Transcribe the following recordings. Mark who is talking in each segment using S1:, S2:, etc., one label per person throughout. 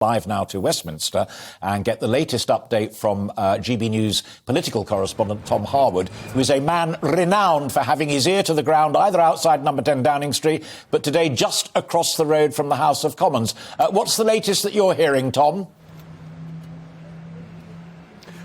S1: Live now to Westminster and get the latest update from GBNews political correspondent Tom Harwood, who is a man renowned for having his ear to the ground either outside number 10 Downing Street, but today just across the road from the House of Commons. What's the latest that you're hearing, Tom?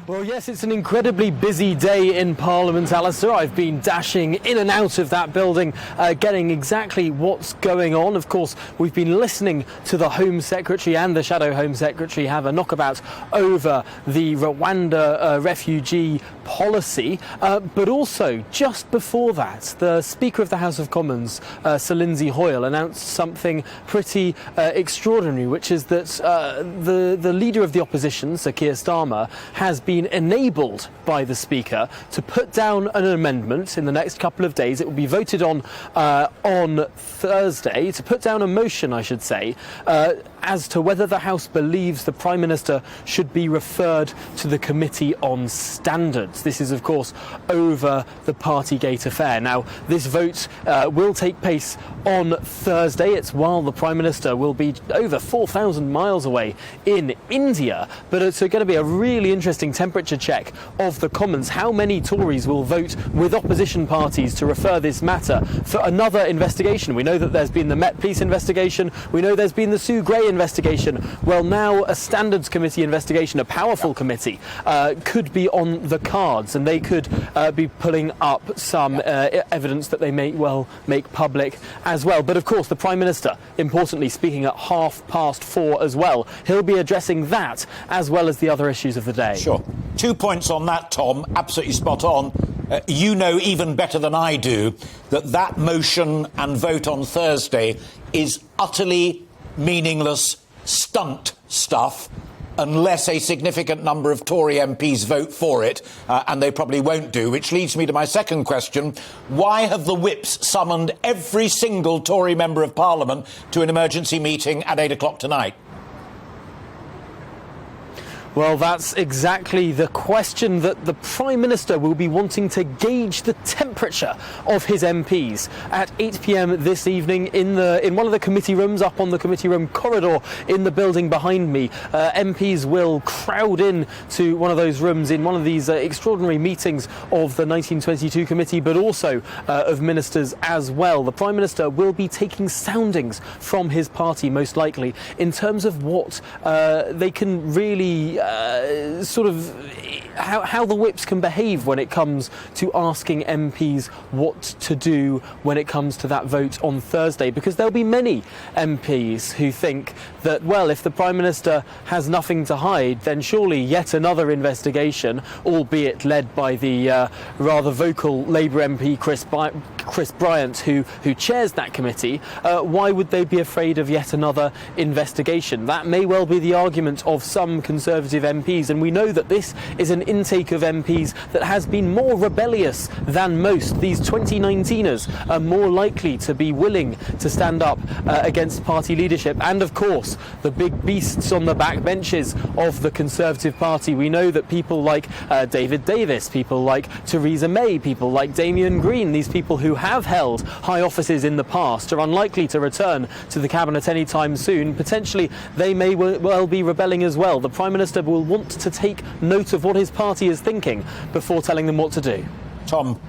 S2: Well, yes, it's an incredibly busy day in Parliament, Alistair. I've been dashing in and out of that building, getting exactly what's going on. Of course, we've been listening to the Home Secretary and the Shadow Home Secretary have a knockabout over the Rwanda refugee policy. But also, just before that, the Speaker of the House of Commons, Sir Lindsay Hoyle, announced something pretty extraordinary, which is that the Leader of the Opposition, Sir Keir Starmer, has been enabled by the Speaker to put down an amendment in the next couple of days. It will be voted on Thursday, to put down a motion, I should say, as to whether the House believes the Prime Minister should be referred to the Committee on Standards. This is, of course, over the Partygate affair. Now, this vote will take place on Thursday. It's while the Prime Minister will be over 4,000 miles away in India, but it's going to be a really interesting temperature check of the Commons. How many Tories will vote with opposition parties to refer this matter for another investigation? We know that there's been the Met Police investigation. We know there's been the Sue Gray investigation. Well, now a Standards Committee investigation, a powerful committee, could be on the cards, and they could be pulling up some evidence that they may well make public as well. But of course, the Prime Minister, importantly, speaking at 4:30 as well. He'll be addressing that as well as the other issues of the day.
S1: Sure. 2 points on that, Tom. Absolutely spot on. You know even better than I do that motion and vote on Thursday is utterly meaningless stunt stuff unless a significant number of Tory MPs vote for it, and they probably won't do, which leads me to my second question. Why have the whips summoned every single Tory member of Parliament to an emergency meeting at 8 o'clock tonight?
S2: Well, that's exactly the question that the Prime Minister will be wanting to gauge the temperature of his MPs at 8 p.m. this evening in one of the committee rooms, up on the committee room corridor in the building behind me. MPs will crowd in to one of those rooms in one of these extraordinary meetings of the 1922 committee, but also of ministers as well. The Prime Minister will be taking soundings from his party, most likely, in terms of what they can really sort of how the whips can behave when it comes to asking MPs what to do when it comes to that vote on Thursday, because there'll be many MPs who think that, well, if the Prime Minister has nothing to hide, then surely yet another investigation, albeit led by the rather vocal Labour MP Chris Bryant, who chairs that committee, why would they be afraid of yet another investigation? That may well be the argument of some Conservative MPs, and we know that this is an intake of MPs that has been more rebellious than most. These 2019ers are more likely to be willing to stand up against party leadership, and of course the big beasts on the backbenches of the Conservative Party. We know that people like David Davis, people like Theresa May, people like Damian Green, these people who have held high offices in the past, are unlikely to return to the cabinet anytime soon. Potentially they may well be rebelling as well. The Prime Minister will want to take note of what his party is thinking before telling them what to do.
S1: Tom.